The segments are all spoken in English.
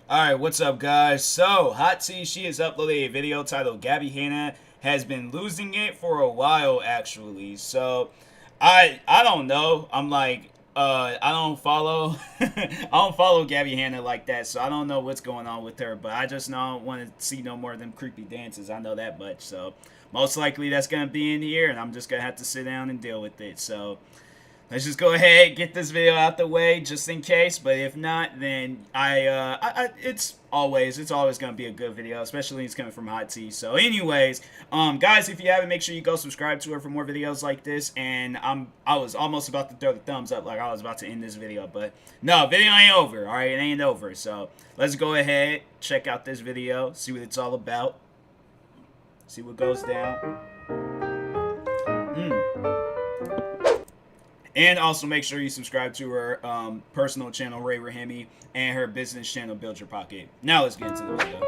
Alright, what's up guys? So, Hot T, she has uploaded a video titled Gabby Hanna has been losing it for a while actually. So, I don't know. I'm like, I don't follow I don't follow Gabby Hanna like that, so I don't know what's going on with her, but I just know I don't want to see no more of them creepy dances. I know that much. So, most likely that's gonna be in here and I'm just gonna have to sit down and deal with it. So, let's just go ahead and get this video out the way just in case, but if not, then it's always gonna be a good video, especially when it's coming from Hot T. So anyways, guys, if you haven't, make sure you go subscribe to her for more videos like this. And I was almost about to throw the thumbs up, like I was about to end this video, but no, video ain't over. All right, it ain't over. So let's go ahead, check out this video, see what it's all about, see what goes down. And also make sure you subscribe to her personal channel, Ray Rahimi, and her business channel, Build Your Pocket. Now let's get into the video.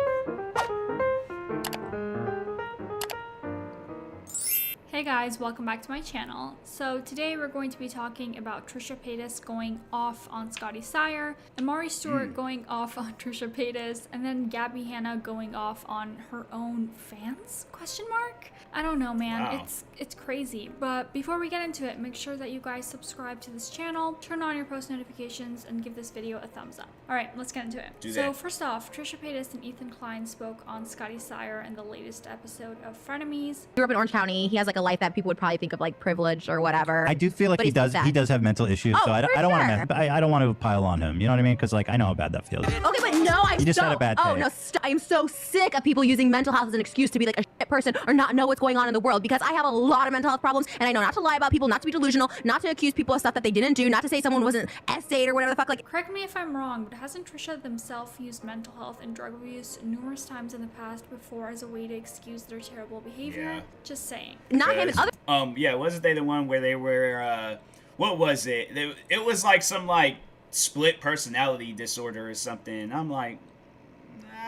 Hey guys, welcome back to my channel. So today we're going to be talking about Trisha Paytas going off on Scotty Sire, Amari Stewart going off on Trisha Paytas, and then Gabby Hanna going off on her own fans? Question mark? I don't know, man. Wow. It's crazy. But before we get into it, make sure that you guys subscribe to this channel, turn on your post notifications, and give this video a thumbs up. Alright, let's get into it. So first off, Trisha Paytas and Ethan Klein spoke on Scotty Sire in the latest episode of Frenemies. Grew up in Orange County. He has like a life that people would probably think of like privileged or whatever. I do feel like he does have mental issues, so I don't want to I don't want to pile on him. You know what I mean? Because like I know how bad that feels. Okay, but no, I'm just had a bad day. Oh no, I'm so sick of people using mental health as an excuse to be like a shit person or not know what's going on in the world, because I have a lot of mental health problems and I know not to lie about people, not to be delusional, not to accuse people of stuff that they didn't do, not to say someone wasn't essayed or whatever the fuck. Like, correct me if I'm wrong, but hasn't Trisha themselves used mental health and drug abuse numerous times in the past before as a way to excuse their terrible behavior? Yeah. Just saying. not him and other. Yeah, wasn't they the one where they were what was it? It was like some like split personality disorder or something. I'm like,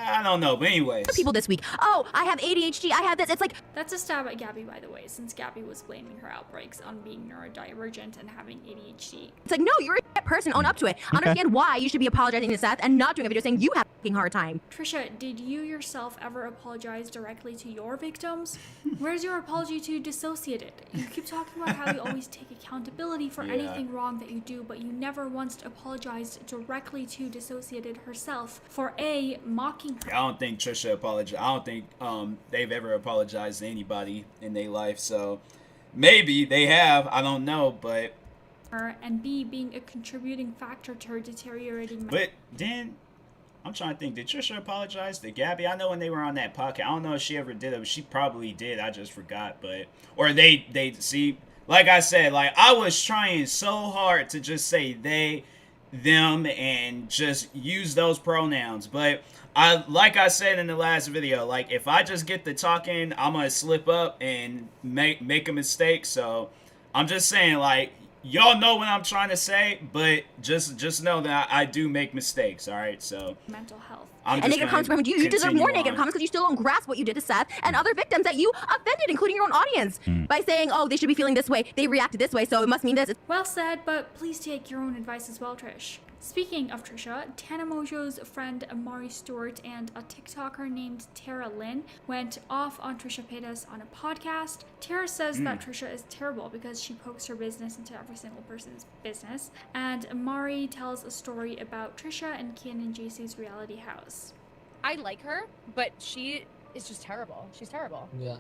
I don't know, but anyways. People this week. Oh, I have ADHD. I have this. It's like, That's a stab at Gabby, by the way, since Gabby was blaming her outbreaks on being neurodivergent and having ADHD. it's like, no, you're a shit person. Own up to it. Understand why you should be apologizing to Seth and not doing a video saying you have a fucking hard time. Trisha, did you yourself ever apologize directly to your victims? Where's your apology to Dissociated? You keep talking about how you always take accountability for anything wrong that you do, but you never once apologized directly to Dissociated herself for mocking her. I don't think Trisha apologized. I don't think they've ever apologized to anybody in their life. So maybe they have. I don't know, but And B, being a contributing factor to her deteriorating. But then I'm trying to think. Did Trisha apologize to Gabby? I know when they were on that podcast. I don't know if she ever did it. She probably did. I just forgot. But or they see. Like I said, like I was trying so hard to just say they, them, and just use those pronouns. But like I said in the last video, like if I just get to talking, I'm gonna slip up and make a mistake. So I'm just saying, like, y'all know what I'm trying to say, but just know that I do make mistakes. All right, so mental health. And negative comments from you deserve more negative comments because you still don't grasp what you did to Seth and other victims that you offended, including your own audience, by saying, oh, they should be feeling this way, they reacted this way, so it must mean this. Well said, but please take your own advice as well, Trish. Speaking of Trisha, TMossBoss's friend Amari Stewart and a TikToker named Tara Lynn went off on Trisha Paytas on a podcast. Tara says that Trisha is terrible because she pokes her business into every single person's business, and Amari tells a story about Trisha and Kian and JC's reality house. I like her, but she is just terrible. She's terrible. Yeah.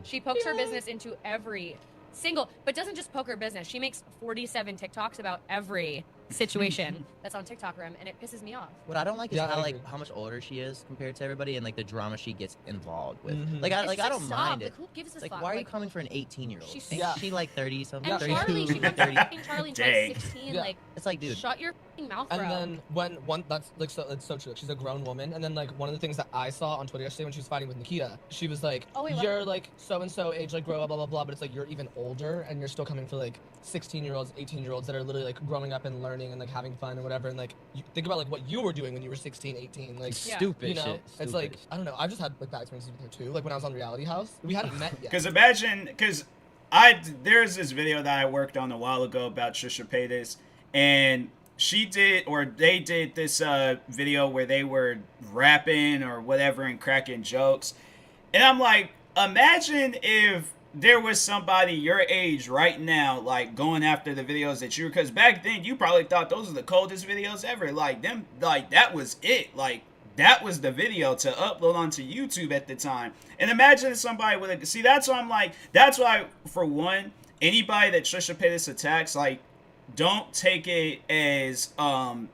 She pokes her business into every single, but doesn't just poke her business. She makes 47 TikToks about every situation that's on TikTok Rim, and it pisses me off. What I don't like is how much older she is compared to everybody, and like the drama she gets involved with. Like I don't mind it. Who gives a Like fuck? why are you coming for an 18-year-old? She's She like 30 something. And 32, Charlie, she 30. fucking Charlie until Dang. like 16. Yeah. Like, It's like, dude. shut your fucking mouth, bro. And then when that's like so it's so true. She's a grown woman, and then like one of the things that I saw on Twitter yesterday when she was fighting with Nikita, she was like, Oh, wait, what? "You're like so and so age, like grow up, blah blah blah," but it's like you're even older, and you're still coming for like 16-year-olds, 18-year-olds that are literally like growing up and learning and like having fun and whatever. And like you think about like what you were doing when you were 16, 18, like Yeah. Stupid you know, shit. it's like I don't know. I've just had like bad experiences with her too. Like when I was on Reality House, we hadn't met yet. because imagine there's this video that I worked on a while ago about Trisha Paytas, and she did, or they did this video where they were rapping or whatever and cracking jokes. And I'm like, imagine if there was somebody your age right now, like going after the videos that you were, because back then you probably thought those are the coldest videos ever. Like them, like that was it. Like that was the video to upload onto YouTube at the time. And imagine somebody with a, see, that's why I'm like, that's why, for one, anybody that Trisha Paytas attacks, like, don't take it as,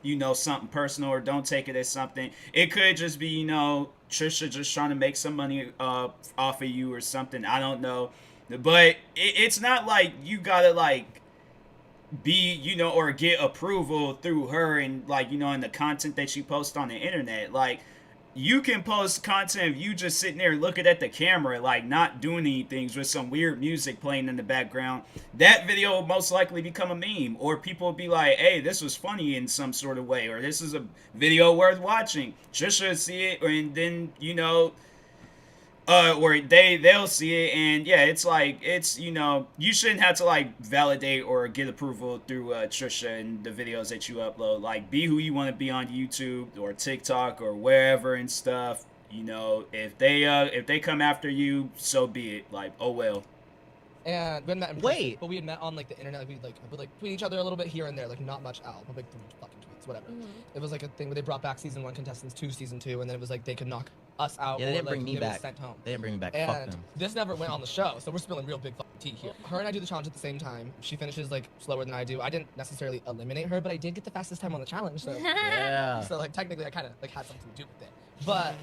you know, something personal, or don't take it as something. It could just be, you know, Trisha just trying to make some money off of you or something. I don't know. But it's not like you gotta, like, be, you know, or get approval through her and, like, you know, in the content that she posts on the internet. Like, you can post content of you just sitting there looking at the camera, like not doing anything, with some weird music playing in the background. That video will most likely become a meme, or people will be like, hey, this was funny in some sort of way, or this is a video worth watching. Trisha will see it, and then, you know, or they'll see it, and yeah, it's like, it's, you know, you shouldn't have to like validate or get approval through Trisha and the videos that you upload. Like, be who you want to be on YouTube or TikTok or wherever and stuff. You know, if they come after you, so be it. Like, oh well. And we had met in person, but we had met on like the internet. Like, we would like tweet each other a little bit here and there, like not much out, but like fucking tweets, whatever. It was like a thing where they brought back season 1 contestants to season 2, and then it was like they could knock us out. Yeah, they didn't or, like, bring me back. Sent home. They didn't bring me back. And Fuck them. this never went on the show, so we're spilling real big fucking tea here. Her and I do the challenge at the same time. She finishes like slower than I do. I didn't necessarily eliminate her, but I did get the fastest time on the challenge. So Yeah. So like technically, I kind of like had something to do with it. But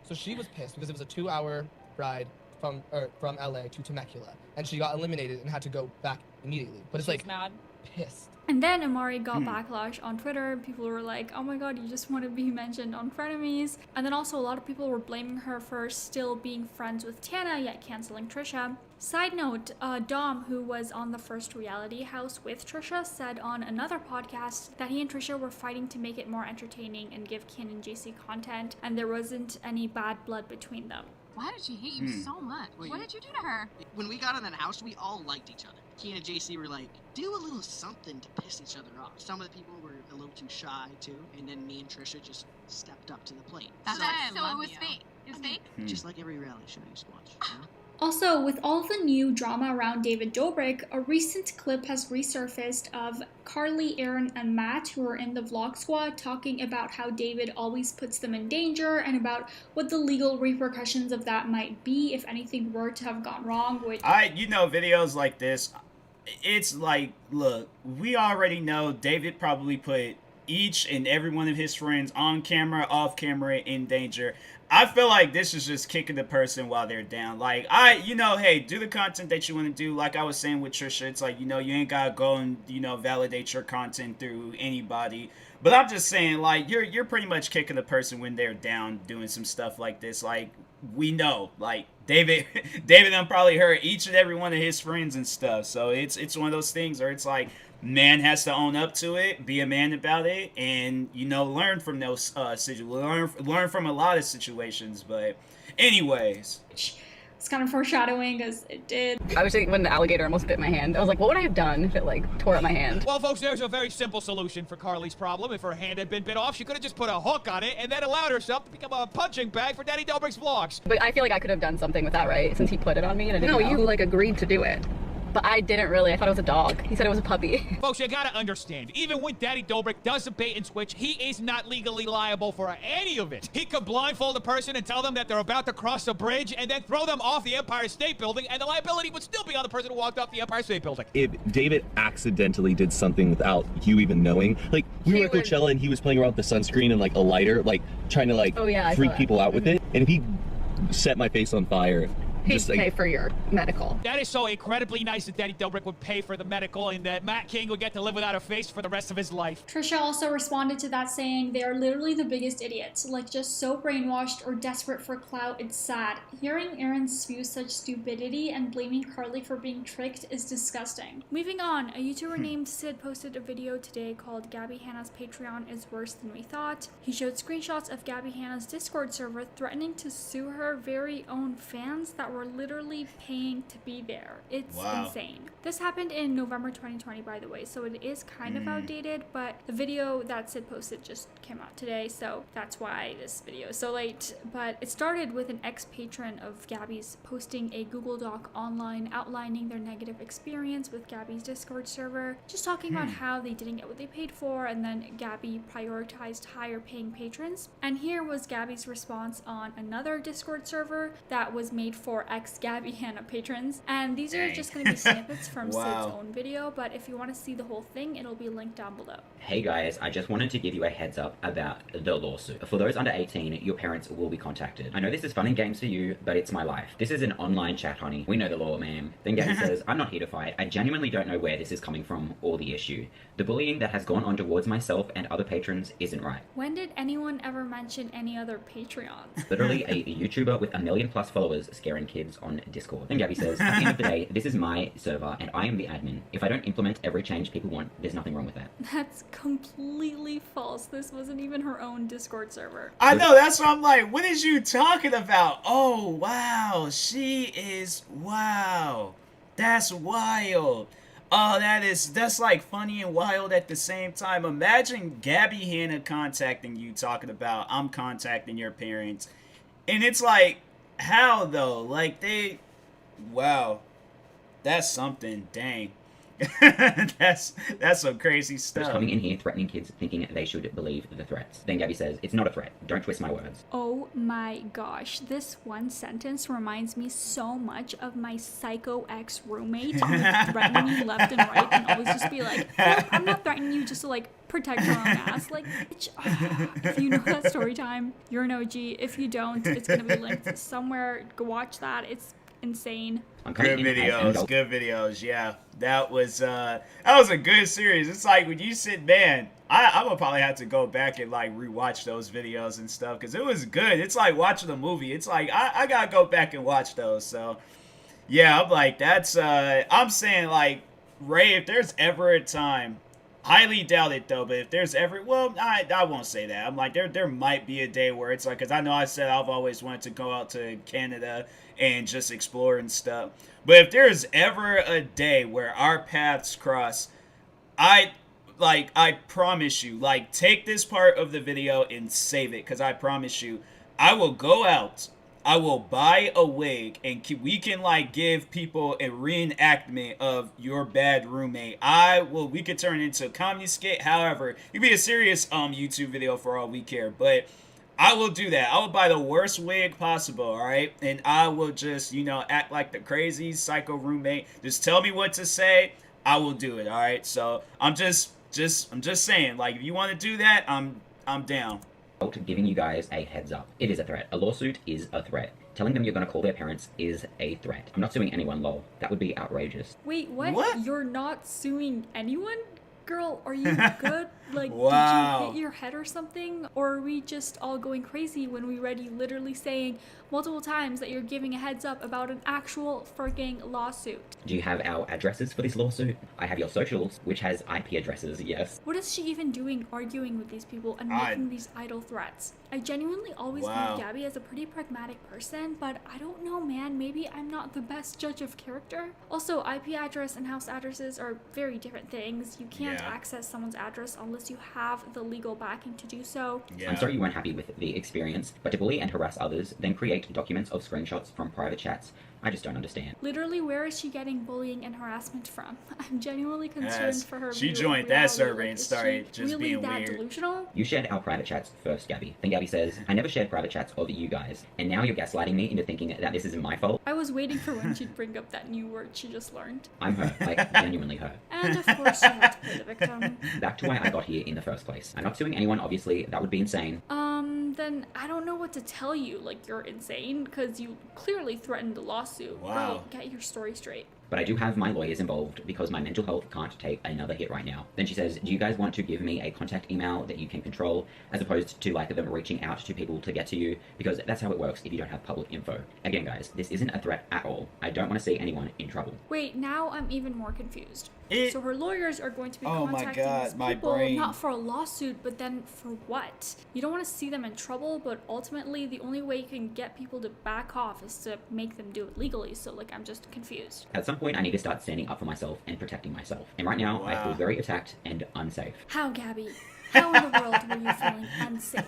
so she was pissed because it was a 2-hour ride from LA to Temecula, and she got eliminated and had to go back immediately. But it's like mad. pissed. And then Amari got backlash on Twitter. People were like, oh my god, you just want to be mentioned on frenemies. And then also a lot of people were blaming her for still being friends with Tana, yet canceling Trisha. Side note, Dom, who was on the first Reality House with Trisha, said on another podcast that he and Trisha were fighting to make it more entertaining and give Ken and JC content, and there wasn't any bad blood between them. Why did she hate you so much? What did you do to her? When we got in that house, we all liked each other. Keen and JC were like, do a little something to piss each other off. Some of the people were a little too shy, too. And then me and Trisha just stepped up to the plate. So it was fake. It was fake? Just like every reality show you used to watch. You know? Also, with all the new drama around David Dobrik, a recent clip has resurfaced of Carly, Aaron, and Matt, who are in the vlog squad, talking about how David always puts them in danger and about what the legal repercussions of that might be if anything were to have gone wrong. You know, videos like this, it's like, look, we already know David probably put each and every one of his friends on camera, off camera, in danger. I feel like this is just kicking the person while they're down. Like, you know, hey, do the content that you want to do. Like I was saying with Trisha, it's like, you know, you ain't gotta go and, you know, validate your content through anybody. But I'm just saying, like, you're pretty much kicking the person when they're down doing some stuff like this. Like, we know, like, David done probably hurt each and every one of his friends and stuff. So it's one of those things where it's like, man has to own up to it, be a man about it, and, you know, learn from those situations. Learn from a lot of situations. But anyways, it's kind of foreshadowing, as it did. I was thinking when the alligator almost bit my hand, I was like, what would I have done if it like tore up my hand? Well, folks, there's a very simple solution for Carly's problem. If her hand had been bit off, she could have just put a hook on it and then allowed herself to become a punching bag for Daddy Dobrik's vlogs. But I feel like I could have done something with that, right? Since he put it on me and I didn't know. You like agreed to do it. But I didn't really. I thought it was a dog. He said it was a puppy. Folks, you gotta understand, even when Daddy Dobrik does a bait and switch, he is not legally liable for any of it. He could blindfold a person and tell them that they're about to cross a bridge and then throw them off the Empire State Building, and the liability would still be on the person who walked off the Empire State Building. If David accidentally did something without you even knowing, like, we were at Coachella and he was playing around with the sunscreen and, like, a lighter, like, trying to, like, freak people out with it, and if he set my face on fire, He'd pay for your medical. That is so incredibly nice that Daddy Dobrik would pay for the medical and that Matt King would get to live without a face for the rest of his life. Trisha also responded to that saying, they are literally the biggest idiots, like just so brainwashed or desperate for clout, it's sad. Hearing Aaron spew such stupidity and blaming Carly for being tricked is disgusting. Moving on, a YouTuber named Sid posted a video today called Gabbie Hanna's Patreon is worse than we thought. He showed screenshots of Gabbie Hanna's Discord server threatening to sue her very own fans that that were literally paying to be there. It's insane. This happened in November 2020, by the way, so it is kind of outdated, but the video that Sid posted just came out today, so that's why this video is so late. But it started with an ex-patron of Gabbie's posting a Google Doc online outlining their negative experience with Gabbie's Discord server, just talking about how they didn't get what they paid for, and then Gabbie prioritized higher paying patrons. And here was Gabbie's response on another Discord server that was made for ex-Gabbie Hanna patrons. And these are just going to be snippets from Sid's own video, but if you want to see the whole thing, it'll be linked down below. Hey guys, I just wanted to give you a heads up about the lawsuit. For those under 18, your parents will be contacted. I know this is fun and games for you, but it's my life. This is an online chat, honey. We know the law, ma'am. Then Gabbie says, I'm not here to fight. I genuinely don't know where this is coming from or the issue. The bullying that has gone on towards myself and other patrons isn't right. When did anyone ever mention any other Patreons? Literally a YouTuber with 1 million+ followers scaring kids on Discord. Then Gabbie says, at the end of the day, this is my server and I am the admin. If I don't implement every change people want, there's nothing wrong with that. That's completely false. This wasn't even her own Discord server. I know, that's what I'm like, what is you talking about? Oh, wow, she is, wow. That's wild. Oh, that's like funny and wild at the same time. Imagine Gabbie Hanna contacting you talking about, I'm contacting your parents. And it's like, how though? Like wow. That's something, dang. that's some crazy stuff. Just coming in here threatening kids thinking they should believe the threats. Then Gabbie says, it's not a threat. Don't twist my words. Oh my gosh. This one sentence reminds me so much of my psycho ex-roommate who would threaten you left and right and always just be like, nope, I'm not threatening you just to like protect your own ass. Like, bitch. If you know that story time, you're an OG. If you don't, it's gonna be linked somewhere. Go watch that. It's insane. Good videos, yeah. That was a good series. It's like when you sit, man, I'm gonna probably have to go back and like rewatch those videos and stuff because it was good. It's like watching a movie. It's like I gotta go back and watch those. So yeah, I'm like, that's I'm saying like, Ray, if there's ever a time, highly doubt it though, but if there's ever, well, I won't say that. I'm like, there might be a day where it's like, because I know I said I've always wanted to go out to Canada and just explore and stuff. But if there's ever a day where our paths cross, I promise you, like, take this part of the video and save it, because I promise you, I will go out, I will buy a wig, and we can, like, give people a reenactment of your bad roommate. We could turn it into a comedy skit. However, it could be a serious YouTube video for all we care, but I will do that. I will buy the worst wig possible, all right? And I will just, act like the crazy psycho roommate. Just tell me what to say. I will do it, all right? So I'm just saying, like, if you want to do that, I'm down. Giving you guys a heads up. It is a threat. A lawsuit is a threat. Telling them you're going to call their parents is a threat. I'm not suing anyone, lol. That would be outrageous. Wait, what? You're not suing anyone? Girl, are you good? Like, wow. Did you hit your head or something? Or are we just all going crazy when we read you literally saying multiple times that you're giving a heads up about an actual freaking lawsuit? Do you have our addresses for this lawsuit? I have your socials, which has IP addresses, yes. What is she even doing arguing with these people and making these idle threats? I genuinely always viewed Gabbie as a pretty pragmatic person, but I don't know, man. Maybe I'm not the best judge of character. Also, IP address and house addresses are very different things. You can't access someone's address unless you have the legal backing to do so. I'm sorry you weren't happy with the experience, but to bully and harass others, then create documents of screenshots from private chats, I just don't understand. Literally, where is she getting bullying and harassment from? I'm genuinely concerned for her. She joined that server and started just really being that weird. Delusional? You shared our private chats first, Gabbie. Then Gabbie says, I never shared private chats of you guys, and now you're gaslighting me into thinking that this isn't my fault. I was waiting for when she'd bring up that new word she just learned. I'm hurt, like genuinely hurt. And of course she had to play the victim. Back to why I got here in the first place. I'm not suing anyone, obviously. That would be insane. Then I don't know what to tell you. Like, you're insane because you clearly threatened a lawsuit. Wow. Girl, get your story straight. but I do have my lawyers involved because my mental health can't take another hit right now. Then she says, do you guys want to give me a contact email that you can control, as opposed to like them reaching out to people to get to you, because that's how it works if you don't have public info. Again, guys, this isn't a threat at all. I don't want to see anyone in trouble. Wait, now I'm even more confused. So her lawyers are going to be Oh contacting my God, these my people, brain. not for a lawsuit, but then for what? You don't want to see them in trouble, but ultimately the only way you can get people to back off is to make them do it legally. So like, I'm just confused. At some point, I need to start standing up for myself and protecting myself. And right now, I feel very attacked and unsafe. How, Gabbie? How in the world were you feeling unsafe?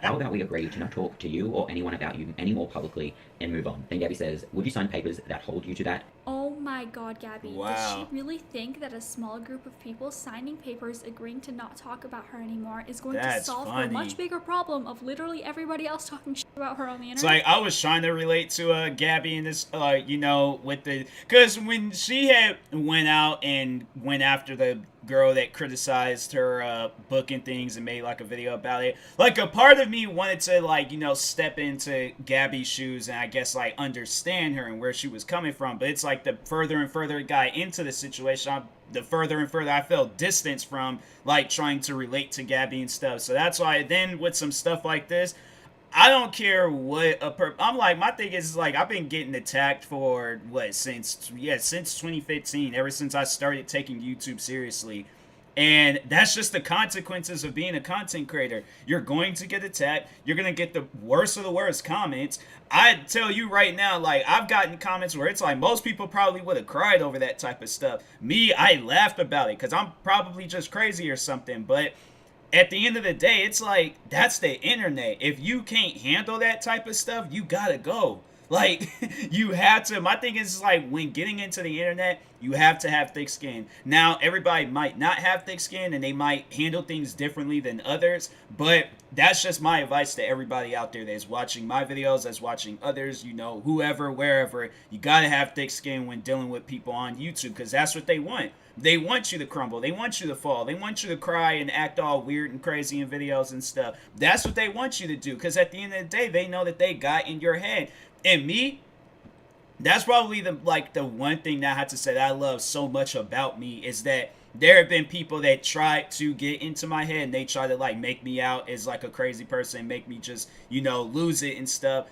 How about we agree to not talk to you or anyone about you anymore publicly and move on? Then Gabbie says, would you sign papers that hold you to that? Oh my God, Gabbie. Wow. Does she really think that a small group of people signing papers agreeing to not talk about her anymore is going to solve her much bigger problem of literally everybody else talking shit about her on the internet? It's like, I was trying to relate to Gabbie in this, you know, with the, because when she had went out and went after the girl that criticized her book and things and made like a video about it, like a part of me wanted to like, you know, step into Gabbie's shoes and I guess like understand her and where she was coming from. But it's like the further and further it got into the situation, the further and further I felt distance from like trying to relate to Gabbie and stuff. So that's why then with some stuff like this, I don't care what I'm like, my thing is like, I've been getting attacked for what, since 2015, ever since I started taking YouTube seriously. And that's just the consequences of being a content creator. You're going to get attacked. You're going to get the worst of the worst comments. I tell you right now, like, I've gotten comments where it's like most people probably would have cried over that type of stuff. Me, I laughed about it because I'm probably just crazy or something. But at the end of the day, it's like, that's the internet. If you can't handle that type of stuff, you gotta go. Like, you have to. My thing is like, when getting into the internet, you have to have thick skin. Now, everybody might not have thick skin and they might handle things differently than others, but that's just my advice to everybody out there that's watching my videos, that's watching others, you know, whoever, wherever. You gotta have thick skin when dealing with people on YouTube, because that's what they want. They want you to crumble. They want you to fall. They want you to cry and act all weird and crazy in videos and stuff. That's what they want you to do, because at the end of the day, they know that they got in your head. And me, that's probably the one thing that I have to say that I love so much about me is that there have been people that tried to get into my head and they try to like make me out as like a crazy person, make me just, you know, lose it and stuff.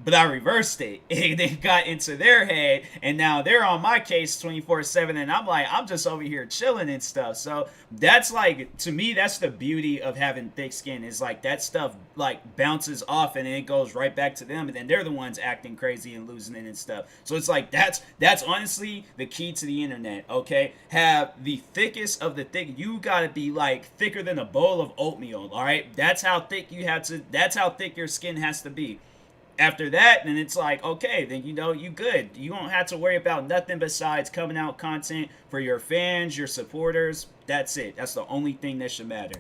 But I reversed it. And they got into their head, and now they're on my case 24/7, and I'm like, I'm just over here chilling and stuff. So that's like, to me, that's the beauty of having thick skin, is like that stuff like bounces off and then it goes right back to them, and then they're the ones acting crazy and losing it and stuff. So it's like, that's honestly the key to the internet, okay? Have the thickest of the thick. You gotta be like thicker than a bowl of oatmeal, all right? That's how thick that's how thick your skin has to be. After that, then it's like, okay, then you know you good. You don't have to worry about nothing besides coming out content for your fans, your supporters. That's it. That's the only thing that should matter.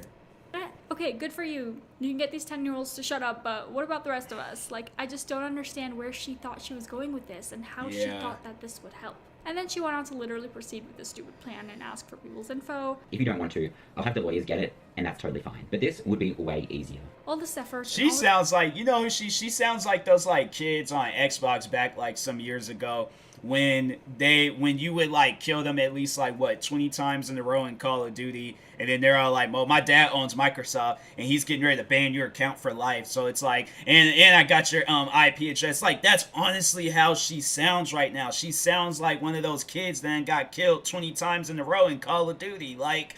Okay, good for you. You can get these 10-year-olds to shut up, but what about the rest of us? Like, I just don't understand where she thought she was going with this and how she thought that this would help. And then she went on to literally proceed with this stupid plan and ask for people's info. If you don't want to, I'll have the lawyers get it, and that's totally fine. But this would be way easier. All this effort. She sounds like, you know, she sounds like those like kids on Xbox back like some years ago when you would like kill them at least like what 20 times in a row in Call of Duty, and then they're all like, well, my dad owns Microsoft and he's getting ready to ban your account for life. So it's like, and I got your IP address. Like, that's honestly how she sounds right now. She sounds like one of those kids that got killed 20 times in a row in Call of Duty. Like,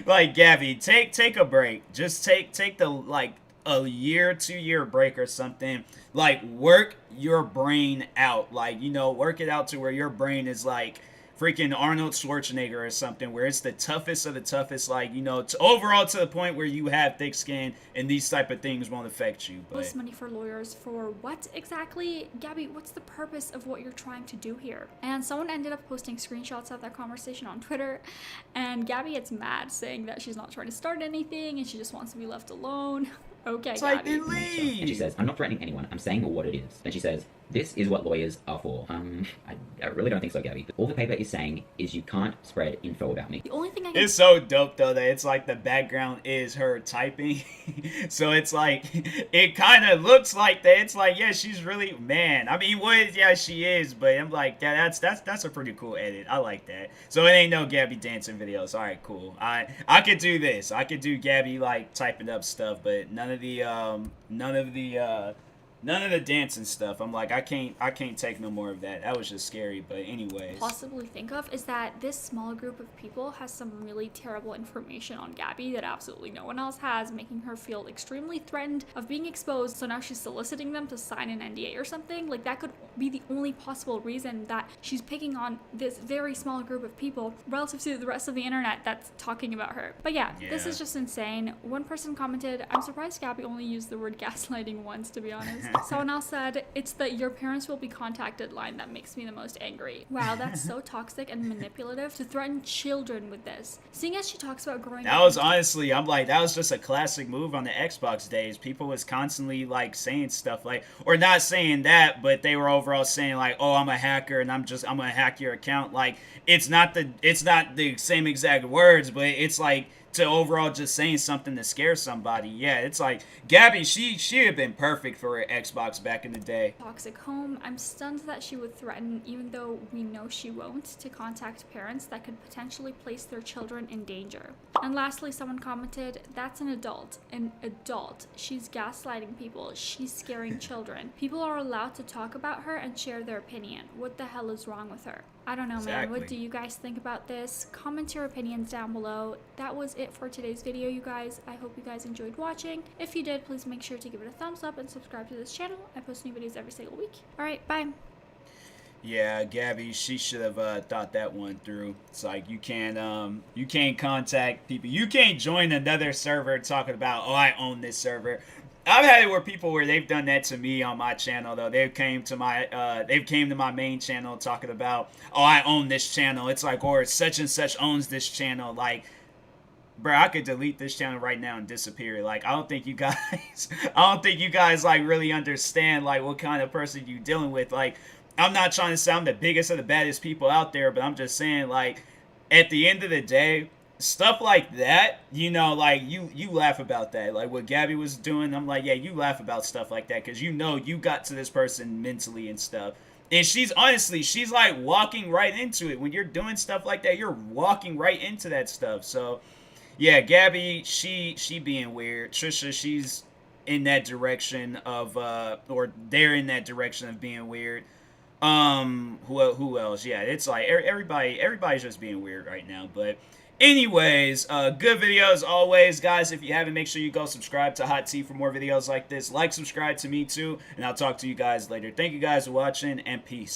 like, Gabbie, take a break. Just take the like a year, 2-year break or something. Like, work your brain out. Like, you know, work it out to where your brain is like freaking Arnold Schwarzenegger or something, where it's the toughest of the toughest, like, you know, overall to the point where you have thick skin and these type of things won't affect you. But less money for lawyers for what exactly? Gabbie, what's the purpose of what you're trying to do here? And someone ended up posting screenshots of that conversation on Twitter, and Gabbie gets mad, saying that she's not trying to start anything and she just wants to be left alone. Okay, Gabbie. And she says, I'm not threatening anyone. I'm saying what it is. Then she says, This is what lawyers are for. I really don't think so, Gabby. All the paper is saying is you can't spread info about me. The only thing I It's so dope though that it's like the background is her typing. So it's like it kind of looks like that. It's like, yeah, she's really, man. I mean, yeah, she is, but I'm like, yeah, that's a pretty cool edit. I like that. So it ain't no Gabby dancing videos. All right, cool. I could do this. I could do Gabby like typing up stuff, but none of the dancing stuff. I'm like, I can't take no more of that. That was just scary. But anyways, possibly think of is that this small group of people has some really terrible information on Gabby that absolutely no one else has, making her feel extremely threatened of being exposed. So now she's soliciting them to sign an NDA or something. Like, that could be the only possible reason that she's picking on this very small group of people relative to the rest of the internet that's talking about her. But yeah, this is just insane. One person commented, "I'm surprised Gabby only used the word gaslighting once, to be honest." Someone else said, "It's the 'your parents will be contacted' line that makes me the most angry." Wow, that's so toxic and manipulative to threaten children with this. Seeing as she talks about growing up. That was honestly, I'm like, that was just a classic move on the Xbox days. People was constantly like saying stuff like, or not saying that, but they were overall saying like, "Oh, I'm a hacker and I'm gonna hack your account." Like, it's not the same exact words, but it's like, to overall just saying something to scare somebody. Yeah, it's like Gabby, she had been perfect for her Xbox back in the day. Toxic home. I'm stunned that she would threaten, even though we know she won't, to contact parents that could potentially place their children in danger. And lastly, someone commented, "That's an adult. An adult. She's gaslighting people. She's scaring children. People are allowed to talk about her and share their opinion. What the hell is wrong with her?" I don't know, man. What do you guys think about this? Comment your opinions down below. That was it for today's video, you guys. I hope you guys enjoyed watching. If you did, please make sure to give it a thumbs up and subscribe to this channel. I post new videos every single week. Alright, bye. Yeah, Gabby, she should have thought that one through. It's like, you can't contact people. You can't join another server talking about, "Oh, I own this server." I've had it where they've done that to me on my channel though. They've came to my main channel talking about, "Oh, I own this channel." It's like, or such and such owns this channel. Like, bro, I could delete this channel right now and disappear. Like, I don't think you guys like really understand like what kind of person you dealing with. Like, I'm not trying to say I'm the biggest or the baddest people out there, but I'm just saying, like, at the end of the day, stuff like that, you know, like, you laugh about that. Like, what Gabby was doing, I'm like, yeah, you laugh about stuff like that because you know you got to this person mentally and stuff. And she's like walking right into it. When you're doing stuff like that, you're walking right into that stuff. So, yeah, Gabby, she being weird. Trisha, she's in that direction of, or they're in that direction of being weird. Who else? Yeah, it's like everybody's just being weird right now. But anyways, good video as always, guys. If you haven't, make sure you go subscribe to Hot Tea for more videos like this. Like, subscribe to me too, and I'll talk to you guys later. Thank you guys for watching, and peace.